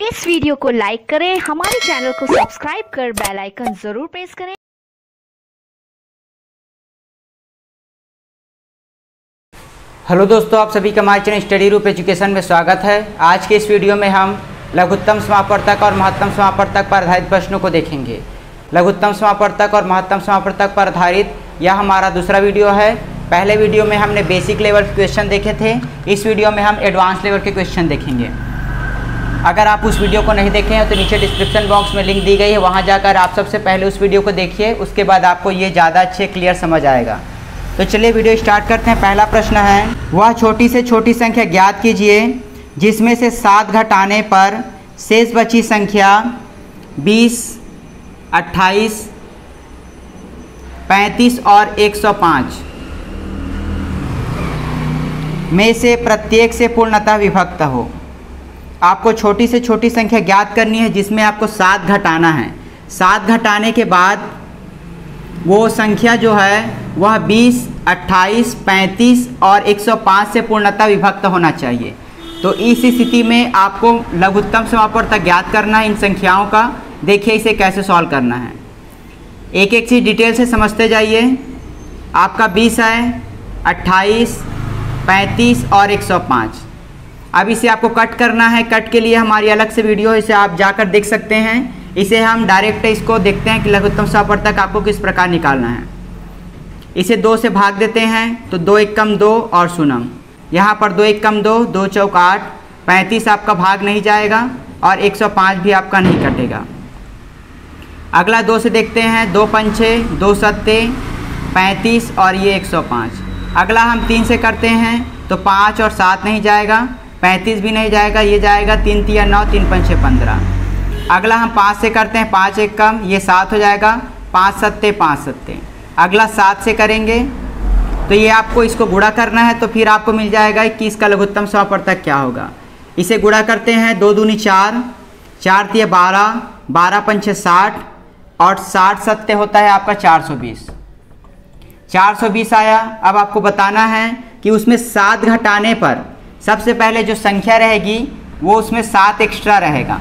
इस वीडियो को लाइक करें, हमारे चैनल को सब्सक्राइब कर बेल आइकन जरूर प्रेस करें। हेलो दोस्तों, आप सभी का हमारे चैनल स्टडी रूप एजुकेशन में स्वागत है। आज के इस वीडियो में हम लघुत्तम समापवर्तक और महत्तम समापवर्तक पर आधारित प्रश्नों को देखेंगे। लघुत्तम समापवर्तक और महत्तम समापवर्तक पर आधारित यह हमारा दूसरा वीडियो है। पहले वीडियो में हमने बेसिक लेवल के क्वेश्चन देखे थे, इस वीडियो में हम एडवांस लेवल के क्वेश्चन देखेंगे। अगर आप उस वीडियो को नहीं देखे हैं तो नीचे डिस्क्रिप्शन बॉक्स में लिंक दी गई है, वहां जाकर आप सबसे पहले उस वीडियो को देखिए, उसके बाद आपको ये ज़्यादा अच्छे क्लियर समझ आएगा। तो चलिए वीडियो स्टार्ट करते हैं। पहला प्रश्न है, वह छोटी से छोटी संख्या ज्ञात कीजिए जिसमें से 7 घटाने पर शेष बची संख्या 20, 28, 35 और 105 में से प्रत्येक से पूर्णतः विभक्त हो। आपको छोटी से छोटी संख्या ज्ञात करनी है जिसमें आपको 7 घटाना है। 7 घटाने के बाद वो संख्या जो है वह 20, 28, 35 और 105 से पूर्णतः विभक्त होना चाहिए। तो इस स्थिति में आपको लघुत्तम समापवर्तक ज्ञात करना है इन संख्याओं का। देखिए इसे कैसे सॉल्व करना है, एक एक चीज़ डिटेल से समझते जाइए। आपका 20 है, 28, 35 और 105। अब इसे आपको कट करना है। कट के लिए हमारी अलग से वीडियो है, इसे आप जाकर देख सकते हैं। इसे हम डायरेक्ट इसको देखते हैं कि लघुत्तम समापवर्तक आपको किस प्रकार निकालना है। इसे 2 से भाग देते हैं तो 2 1 कम 2 और शून्यम। यहाँ पर 2 1 कम 2, 2 चौक 8, 35 आपका भाग नहीं जाएगा और 105 भी आपका नहीं कटेगा। अगला 2 से देखते हैं, 2 पंचे 2 सत्ते 35 और ये 105। अगला हम 3 से करते हैं तो 5 और 7 नहीं जाएगा, 35 भी नहीं जाएगा, ये जाएगा 3 तिया 9, 3 पंचे 15। अगला हम 5 से करते हैं, 5 1 कम, ये 7 हो जाएगा, 5 सत्ते 5 सत्ते। अगला 7 से करेंगे तो ये आपको इसको गुणा करना है, तो फिर आपको मिल जाएगा कि इसका लघुत्तम समापवर्तक क्या होगा। इसे गुणा करते हैं, 2 दूनी 4, 4 तिया 12, 12 पंचे 60 और 60 सत्ते होता है आपका 420। 420 आया। अब आपको बताना है कि उसमें 7 घटाने पर सबसे पहले जो संख्या रहेगी वो उसमें 7 एक्स्ट्रा रहेगा।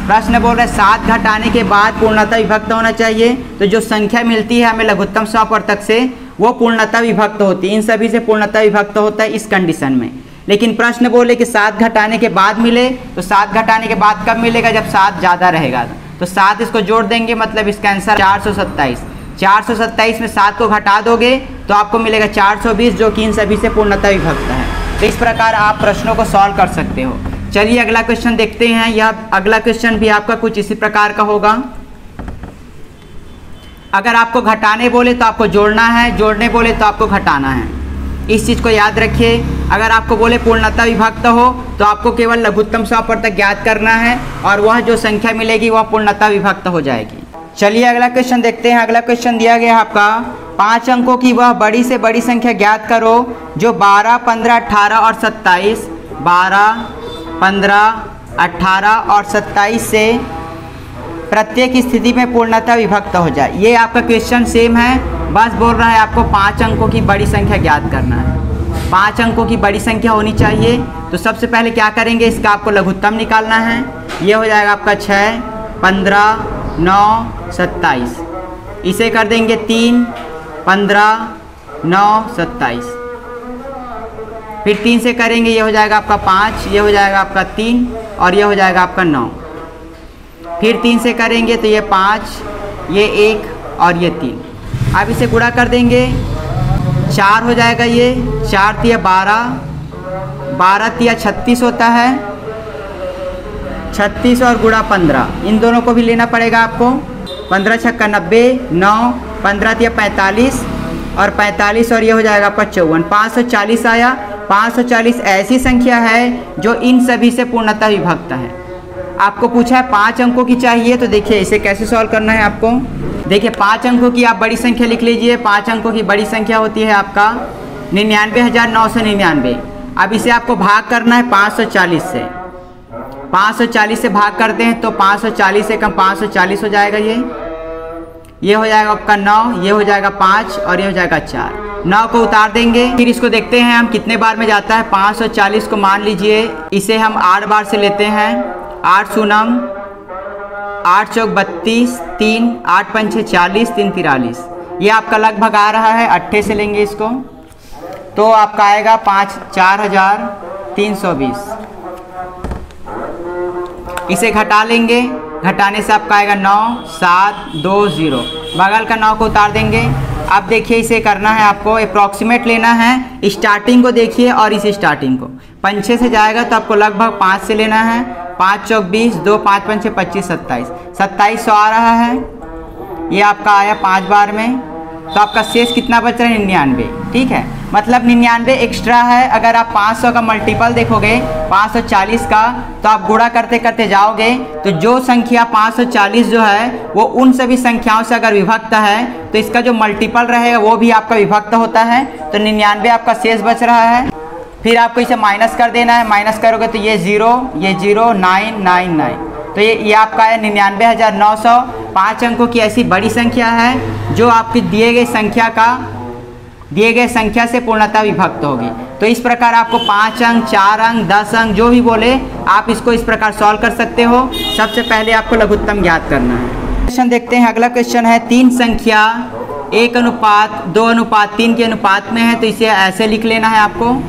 प्रश्न बोल रहे 7 घटाने के बाद पूर्णतः विभक्त होना चाहिए, तो जो संख्या मिलती है हमें लघुत्तम समापवर्तक से वो पूर्णतः विभक्त होती है। इन सभी से पूर्णतः विभक्त होता है इस कंडीशन में। लेकिन प्रश्न बोले कि 7 घटाने के बाद मिले, तो 7 घटाने के बाद कब मिलेगा? जब 7 ज़्यादा रहेगा। तो 7 इसको जोड़ देंगे, मतलब इसका आंसर 427। 427 में 7 को घटा दोगे तो आपको मिलेगा 420, जो कि इन सभी से पूर्णतः विभक्त है। तो इस प्रकार आप प्रश्नों को सॉल्व कर सकते हो। चलिए अगला क्वेश्चन देखते हैं। यह अगला क्वेश्चन भी आपका कुछ इसी प्रकार का होगा। अगर आपको घटाने बोले तो आपको जोड़ना है, जोड़ने बोले तो आपको घटाना है। इस चीज़ को याद रखिए। अगर आपको बोले पूर्णतः विभक्त हो तो आपको केवल लघुत्तम समापवर्तक ज्ञात करना है और वह जो संख्या मिलेगी वह पूर्णतः विभक्त हो जाएगी। चलिए अगला क्वेश्चन देखते हैं। अगला क्वेश्चन दिया गया है आपका, 5 अंकों की वह बड़ी से बड़ी संख्या ज्ञात करो जो 12, 15, 18 और 27, 12, 15, 18 और 27 से प्रत्येक स्थिति में पूर्णतः विभक्त हो जाए। ये आपका क्वेश्चन सेम है, बस बोल रहा है आपको 5 अंकों की बड़ी संख्या ज्ञात करना है। 5 अंकों की बड़ी संख्या होनी चाहिए। तो सबसे पहले क्या करेंगे, इसका आपको लघुत्तम निकालना है। ये हो जाएगा आपका 6, 15, 9, 27। इसे कर देंगे 3, 15, 9, 27। फिर 3 से करेंगे, ये हो जाएगा आपका 5, ये हो जाएगा आपका 3 और ये हो जाएगा आपका 9। फिर 3 से करेंगे तो ये 5, ये 1 और ये 3। अब इसे गुणा कर देंगे, 4 हो जाएगा, ये 4 तिया 12, 12 तिया 36 होता है, 36 और गुणा 15, इन दोनों को भी लेना पड़ेगा आपको। 15 छक्का 90, 9, 15 तिया 45 और 45 और ये हो जाएगा आपका 54। 540 आया। 540 ऐसी संख्या है जो इन सभी से पूर्णतः विभक्त है। आपको पूछा है 5 अंकों की चाहिए, तो देखिए इसे कैसे सॉल्व करना है आपको। देखिए 5 अंकों की आप बड़ी संख्या लिख लीजिए। 5 अंकों की बड़ी संख्या होती है आपका 99,999। अब इसे आपको भाग करना है 540 से। 540 से भाग करते हैं तो 540 से कम 540 हो जाएगा। ये हो जाएगा आपका 9, ये हो जाएगा 5 और ये हो जाएगा 4। 9 को उतार देंगे। फिर इसको देखते हैं हम कितने बार में जाता है। 540 को मान लीजिए इसे हम 8 बार से लेते हैं। 8 शून्यम 8 चौक 32, 3 8 पंचे 40, 3 43। ये आपका लगभग आ रहा है 8 से लेंगे इसको तो आपका आएगा 4320। इसे घटा लेंगे, घटाने से आपका आएगा 9720। बगल का 9 को उतार देंगे। अब देखिए इसे करना है आपको अप्रॉक्सीमेट लेना है। स्टार्टिंग को देखिए और इस स्टार्टिंग को पंचे से जाएगा तो आपको लगभग 5 से लेना है। 5 चौक 20, 2 5 पंचे 25, 27 2700 आ रहा है। ये आपका आया 5 बार में। तो आपका शेष कितना बच रहा है? 99। ठीक है, मतलब 99 एक्स्ट्रा है। अगर आप 500 का मल्टीपल देखोगे 540 का तो आप गुणा करते करते जाओगे तो जो संख्या 540 जो है वो उन सभी संख्याओं से अगर विभक्त है तो इसका जो मल्टीपल रहेगा वो भी आपका विभक्त होता है। तो 99 आपका शेष बच रहा है। फिर आपको इसे माइनस कर देना है। माइनस करोगे तो ये 0 999। तो ये आपका है 99,900। 5 अंकों की ऐसी बड़ी संख्या है जो आपकी दिए गए संख्या से पूर्णतः विभक्त होगी। तो इस प्रकार आपको 5 अंक, 4 अंक, 10 अंक जो भी बोले आप इसको इस प्रकार सॉल्व कर सकते हो। सबसे पहले आपको लघुत्तम ज्ञात करना है। क्वेश्चन देखते हैं। अगला क्वेश्चन है 3 संख्या 1:2:3 के अनुपात में है तो इसे ऐसे लिख लेना है आपको।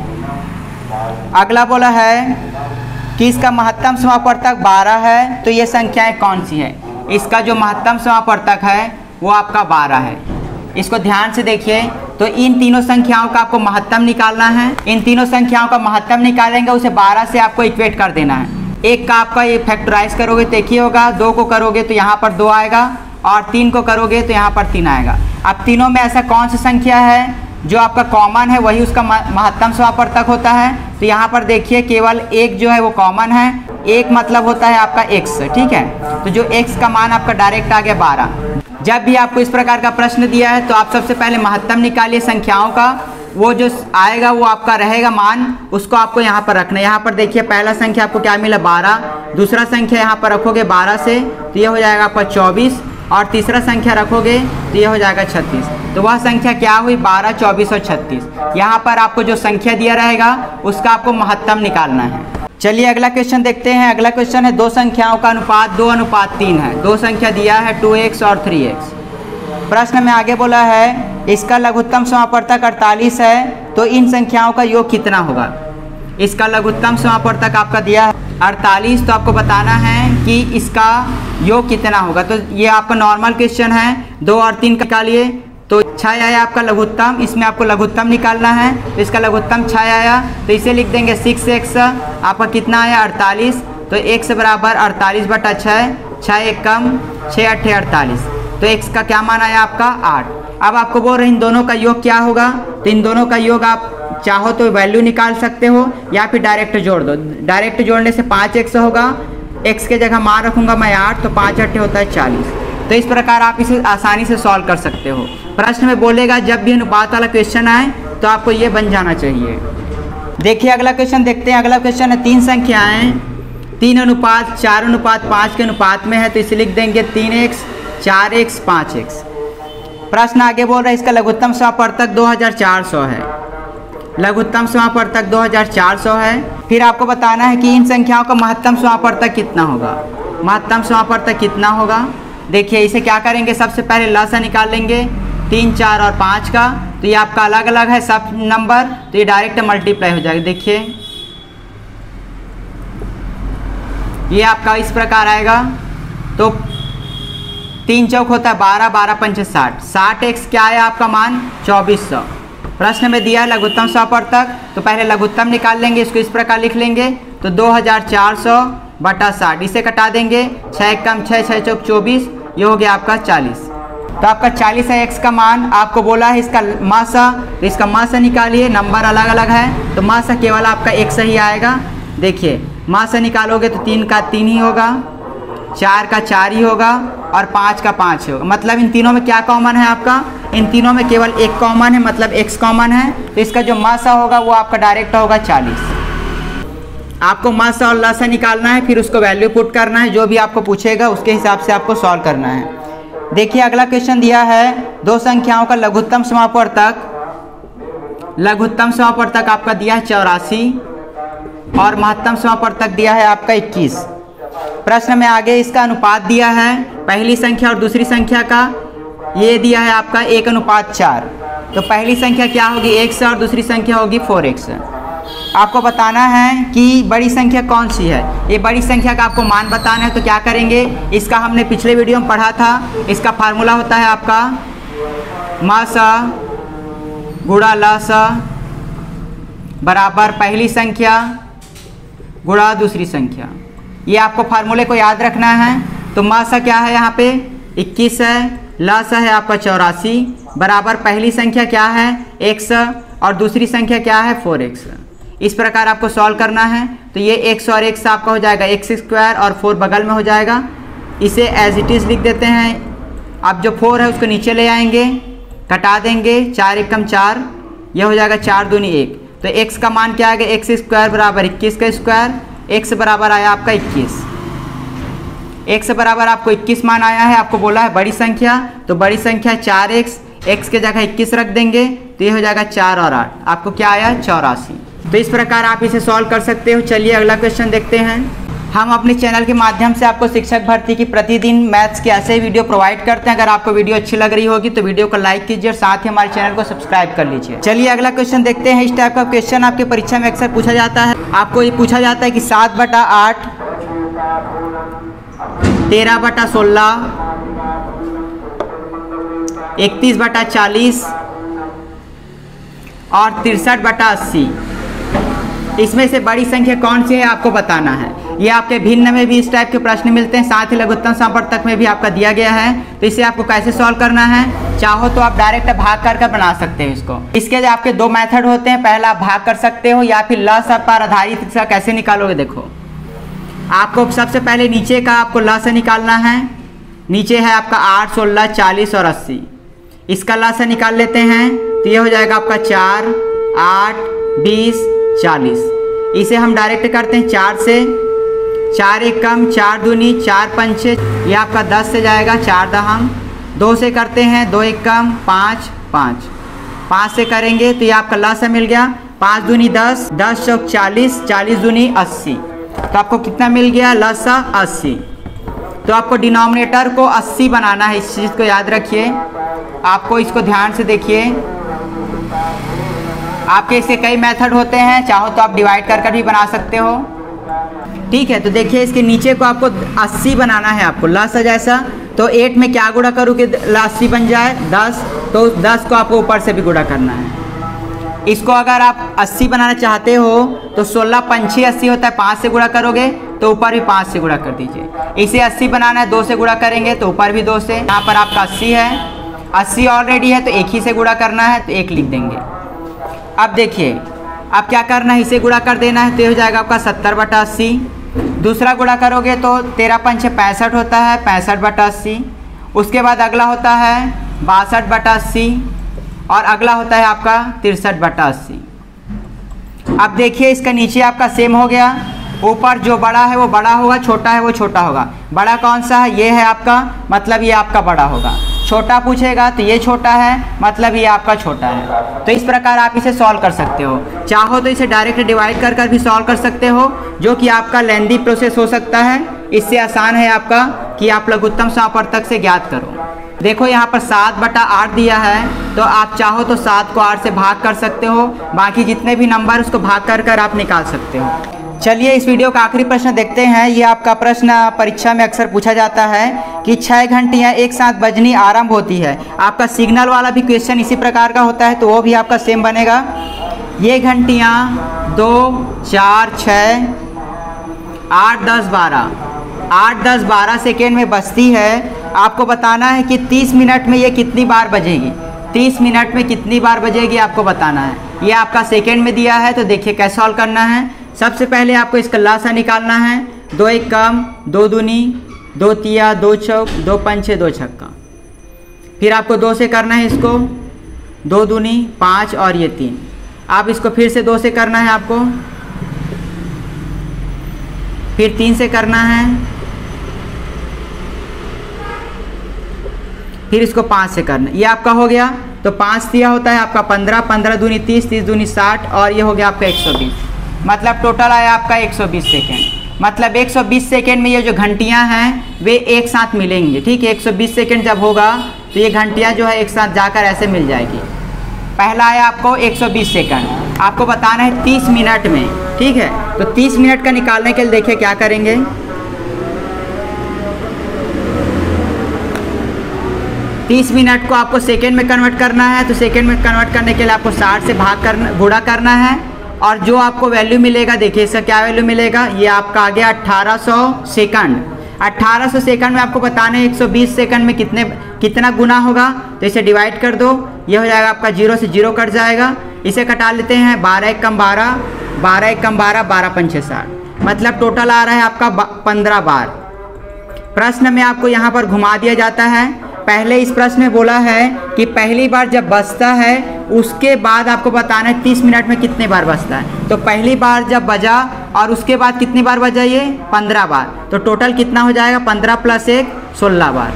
अगला बोला है कि इसका महत्तम समापवर्तक 12 है तो ये संख्याएं कौन सी है? इसका जो महत्तम समापवर्तक है वो आपका 12 है। इसको ध्यान से देखिए। तो इन तीनों संख्याओं का आपको महत्तम निकालना है। इन तीनों संख्याओं का महत्तम निकालेंगे, उसे 12 से आपको इक्वेट कर देना है। एक का आपका ये फैक्टराइज करोगे तो एक ही होगा, 2 को करोगे तो यहाँ पर 2 आएगा और 3 को करोगे तो यहाँ पर 3 आएगा। अब तीनों में ऐसा कौन सी संख्या है जो आपका कॉमन है वही उसका महत्तम समापवर्तक होता है? तो यहाँ पर देखिए केवल एक जो है वो कॉमन है। एक मतलब होता है आपका x। ठीक है, तो जो x का मान आपका डायरेक्ट आ गया 12। जब भी आपको इस प्रकार का प्रश्न दिया है तो आप सबसे पहले महत्तम निकालिए संख्याओं का। वो जो आएगा वो आपका रहेगा मान, उसको आपको यहाँ पर रखना है। यहाँ पर देखिए पहला संख्या आपको क्या मिला 12, दूसरा संख्या यहाँ पर रखोगे 12 से तो ये हो जाएगा आपका 24 और तीसरा संख्या रखोगे तो ये हो जाएगा 36। तो वह संख्या क्या हुई? 12, 24 और 36। यहाँ पर आपको जो संख्या दिया रहेगा उसका आपको महत्तम निकालना है। चलिए अगला क्वेश्चन देखते हैं। अगला क्वेश्चन है 2 संख्याओं का अनुपात 2:3 है। 2 संख्या दिया है 2x और 3x। प्रश्न में आगे बोला है इसका लघुत्तम समापवर्तक 48 है तो इन संख्याओं का योग कितना होगा? इसका लघुत्तम समापवर्तक आपका दिया है 48 तो आपको बताना है कि इसका योग कितना होगा। तो ये आपका नॉर्मल क्वेश्चन है। 2 और 3 निकालिए तो 6 आया आपका लघुत्तम। इसमें आपको लघुत्तम निकालना है तो इसका लघुत्तम 6 आया तो इसे लिख देंगे 6x। आपका कितना आया? 48। तो x बराबर 48/6। 6 एक कम 6 8 48। तो x का क्या मान आया आपका? 8। अब आपको बोल रहे इन दोनों का योग क्या होगा? तो इन दोनों का योग आप चाहो तो वैल्यू निकाल सकते हो या फिर डायरेक्ट जोड़ दो। डायरेक्ट जोड़ने से 5x होगा। x के जगह मान रखूँगा मैं 8 तो 5 8 होता है 40। तो इस प्रकार आप इसे आसानी से सॉल्व कर सकते हो। प्रश्न में बोलेगा जब भी अनुपात वाला क्वेश्चन आए तो आपको ये बन जाना चाहिए। देखिए अगला क्वेश्चन देखते हैं। अगला क्वेश्चन है 3 संख्याएं 3:4:5 के अनुपात में है तो इसे लिख देंगे 3x 4x 5x। प्रश्न आगे बोल रहा है इसका लघुत्तम समापवर्तक 2400 है। लघुत्तम समापवर्तक 2400 है। फिर आपको बताना है कि इन संख्याओं का महत्तम समापवर्तक कितना होगा। महत्तम समापवर्तक कितना होगा? देखिए इसे क्या करेंगे, सबसे पहले लसा निकाल लेंगे 3 4 और 5 का। तो ये आपका अलग अलग है सब नंबर तो ये डायरेक्ट मल्टीप्लाई हो जाएगा। देखिए ये आपका इस प्रकार आएगा। तो 3 चौक होता है 12, 12 पंचे 60। 60x क्या है आपका मान? 2400। प्रश्न में दिया है लघुत्तम समापवर्तक तो पहले लघुत्तम निकाल लेंगे। इसको इस प्रकार लिख लेंगे तो 2400/60। इसे कटा देंगे 6 एक कम 6 6 चौक 24। ये हो गया आपका 40। तो आपका 40 है x का मान। आपको बोला है इसका मासा तो इसका मासा निकालिए। नंबर अलग अलग है तो मासा केवल आपका x ही आएगा। देखिए मासा निकालोगे तो 3 का 3 ही होगा, 4 का 4 ही होगा और 5 का 5 होगा। मतलब इन तीनों में क्या कॉमन है आपका? इन तीनों में केवल एक कॉमन है, मतलब x कॉमन है। तो इसका जो मासा होगा वो आपका डायरेक्ट होगा 40। आपको मासा और लसा निकालना है, फिर उसको वैल्यू पुट करना है। जो भी आपको पूछेगा उसके हिसाब से आपको सॉल्व करना है। देखिए अगला क्वेश्चन दिया है 2 संख्याओं का लघुत्तम समापवर्तक। लघुत्तम समापवर्तक आपका दिया है 84 और महत्तम समापवर्तक दिया है आपका 21। प्रश्न में आगे इसका अनुपात दिया है, पहली संख्या और दूसरी संख्या का। ये दिया है आपका 1:4। तो पहली संख्या क्या होगी, x और दूसरी संख्या होगी 4x। आपको बताना है कि बड़ी संख्या कौन सी है। ये बड़ी संख्या का आपको मान बताना है। तो क्या करेंगे, इसका हमने पिछले वीडियो में पढ़ा था। इसका फार्मूला होता है आपका म सा गुणा ल सा बराबर पहली संख्या गुणा दूसरी संख्या। ये आपको फार्मूले को याद रखना है। तो म सा क्या है, यहाँ पे 21 है, ल सा है आपका 84 बराबर पहली संख्या क्या है x और दूसरी संख्या क्या है 4x। इस प्रकार आपको सॉल्व करना है। तो ये x और x आपका हो जाएगा x² और 4 बगल में हो जाएगा। इसे एज इट इज़ लिख देते हैं। अब जो 4 है उसको नीचे ले आएंगे, कटा देंगे, 4 एकम 4, यह हो जाएगा 4 दूनी 1। तो x का मान क्या आएगा, x² बराबर 21 का स्क्वायर, x बराबर आया आपका 21। x बराबर आपको 21 मान आया है। आपको बोला है बड़ी संख्या, तो बड़ी संख्या 4x, x के जगह 21 रख देंगे तो ये हो जाएगा 4 और 8, आपको क्या आया 84। तो इस प्रकार आप इसे सॉल्व कर सकते हो। चलिए अगला क्वेश्चन देखते हैं। हम अपने चैनल के माध्यम से आपको शिक्षक भर्ती की प्रतिदिन मैथ्स के ऐसे वीडियो प्रोवाइड करते हैं। अगर आपको वीडियो अच्छी लग रही होगी तो वीडियो को लाइक कीजिए और साथ ही हमारे चैनल को सब्सक्राइब कर लीजिए। चलिए अगला क्वेश्चन देखते हैं। इस टाइप का क्वेश्चन आपके परीक्षा में अक्सर पूछा जाता है। आपको ये पूछा जाता है कि 7/8 13/16 31/40 और 63/80 इसमें से बड़ी संख्या कौन सी है आपको बताना है। ये आपके भिन्न में भी इस टाइप के प्रश्न मिलते हैं, साथ ही लघुत्तम समवर्तक में भी आपका दिया गया है। तो इसे आपको कैसे सॉल्व करना है, चाहो तो आप डायरेक्ट भाग कर बना सकते हो इसको। इसके लिए आपके दो मेथड होते हैं, पहला आप भाग कर सकते हो या फिर लसा पर आधारित। इसका कैसे निकालोगे, देखो आपको सबसे पहले नीचे का आपको लसा निकालना है। नीचे है आपका 8, 16, 40 और 80। इसका लसा निकाल लेते हैं तो ये हो जाएगा आपका 4, 8, 20, 40। इसे हम डायरेक्ट करते हैं 4 से, 4 एकम 4 दूनी 4 पंचे, ये आपका 10 से जाएगा, 4 दहम। 2 से करते हैं 2 एकम 5, 5 से करेंगे तो ये आपका लसा मिल गया 5 दूनी 10, 10 चौक 40, 40 दूनी 80। तो आपको कितना मिल गया लसा 80। तो आपको डिनोमिनेटर को 80 बनाना है, इस चीज़ को याद रखिए। आपको इसको ध्यान से देखिए। आपके इसके कई मेथड होते हैं, चाहो तो आप डिवाइड कर भी बना सकते हो। ठीक है, तो देखिए इसके नीचे को आपको 80 बनाना है आपको लसा जैसा। तो 8 में क्या गुणा करूँ कि 80 बन जाए 10, तो 10 को आपको ऊपर से भी गुणा करना है। इसको अगर आप 80 बनाना चाहते हो तो 16 पंछी 80 होता है, 5 से गुणा करोगे तो ऊपर भी 5 से गुणा कर दीजिए। इसे 80 बनाना है, 2 से गुणा करेंगे तो ऊपर भी 2 से। यहाँ पर आपका 80 है, 80 ऑलरेडी है तो एक ही से गुणा करना है, तो 1 लिख देंगे। अब देखिए अब क्या करना है, इसे गुणा कर देना है तो ये हो जाएगा आपका 70/80। दूसरा गुणा करोगे तो 13 पंचे 65 होता है, 65/80। उसके बाद अगला होता है 62/80 और अगला होता है आपका 63/80। अब देखिए इसका नीचे आपका सेम हो गया। ऊपर जो बड़ा है वो बड़ा होगा, छोटा है वो छोटा होगा। बड़ा कौन सा है, ये है आपका, मतलब ये आपका बड़ा होगा। छोटा पूछेगा तो ये छोटा है, मतलब ये आपका छोटा है। तो इस प्रकार आप इसे सॉल्व कर सकते हो। चाहो तो इसे डायरेक्ट डिवाइड कर भी सॉल्व कर सकते हो, जो कि आपका लेंदी प्रोसेस हो सकता है। इससे आसान है आपका कि आप लघुत्तम समवर्तक से ज्ञात करो। देखो यहाँ पर 7/8 दिया है, तो आप चाहो तो 7 को 8 से भाग कर सकते हो। बाकी जितने भी नंबर उसको भाग कर आप निकाल सकते हो। चलिए इस वीडियो का आखिरी प्रश्न देखते हैं। ये आपका प्रश्न परीक्षा में अक्सर पूछा जाता है कि 6 घंटियाँ एक साथ बजनी आरंभ होती है। आपका सिग्नल वाला भी क्वेश्चन इसी प्रकार का होता है, तो वो भी आपका सेम बनेगा। ये घंटियाँ 2, 4, 6, 8, 10, 12 8, 10, 12 सेकेंड में बजती है। आपको बताना है कि 30 मिनट में ये कितनी बार बजेगी। 30 मिनट में कितनी बार बजेगी आपको बताना है। ये आपका सेकेंड में दिया है, तो देखिए कैसे सॉल्व करना है। सबसे पहले आपको इसका लसा निकालना है। 2 एकम 2 दूनी 2 तिया 2 चौक 2 पंचे 2 छक्का। फिर आपको 2 से करना है इसको, 2 दूनी 5 और ये 3। आप इसको फिर से 2 से करना है आपको, फिर 3 से करना है, फिर इसको 5 से करना। ये आपका हो गया। तो 5 तिया होता है आपका 15, 15 दूनी 30, 30 दूनी 60 और ये हो गया आपका 120। मतलब टोटल आया आपका 120 सेकेंड। मतलब 120 सेकेंड में ये जो घंटियां हैं वे एक साथ मिलेंगी। ठीक है, 120 सेकेंड जब होगा तो ये घंटियां जो है एक साथ जाकर ऐसे मिल जाएगी। पहला है आपको 120 सेकंड, आपको बताना है 30 मिनट में। ठीक है, तो 30 मिनट का निकालने के लिए देखिए क्या करेंगे। 30 मिनट को आपको सेकेंड में कन्वर्ट करना है, तो सेकेंड में कन्वर्ट करने के लिए आपको 60 से गुणा करना है, और जो आपको वैल्यू मिलेगा देखिए इसका क्या वैल्यू मिलेगा, ये आपका आ गया 1800 सेकंड। 1800 सेकंड में आपको बताना है 120 सेकंड में कितना गुना होगा, तो इसे डिवाइड कर दो, ये हो जाएगा आपका 0 से 0 कट जाएगा। इसे कटा लेते हैं, 12 एक कम 12, 12 एक कम 12, 12 पंचे 60, मतलब टोटल आ रहा है आपका 15 बार। प्रश्न में आपको यहाँ पर घुमा दिया जाता है। पहले इस प्रश्न में बोला है कि पहली बार जब बजता है उसके बाद आपको बताना है 30 मिनट में कितने बार बजता है। तो पहली बार जब बजा और उसके बाद कितनी बार बजा, ये 15 बार, तो टोटल कितना हो जाएगा, 15 + 1 16 बार।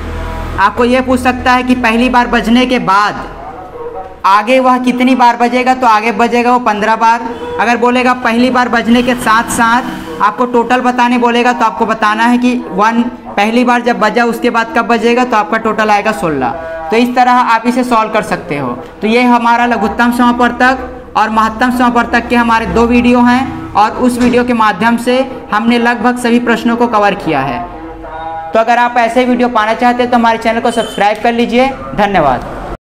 आपको ये पूछ सकता है कि पहली बार बजने के बाद आगे वह कितनी बार बजेगा, तो आगे बजेगा वो 15 बार। अगर बोलेगा पहली बार बजने के साथ साथ आपको टोटल बताने बोलेगा, तो आपको बताना है कि पहली बार जब बजा उसके बाद कब बजेगा, तो आपका टोटल आएगा 16। तो इस तरह आप इसे सॉल्व कर सकते हो। तो ये हमारा लघुत्तम समापवर्तक और महत्तम समापवर्तक के हमारे 2 वीडियो हैं, और उस वीडियो के माध्यम से हमने लगभग सभी प्रश्नों को कवर किया है। तो अगर आप ऐसे वीडियो पाना चाहते हैं तो हमारे चैनल को सब्सक्राइब कर लीजिए। धन्यवाद।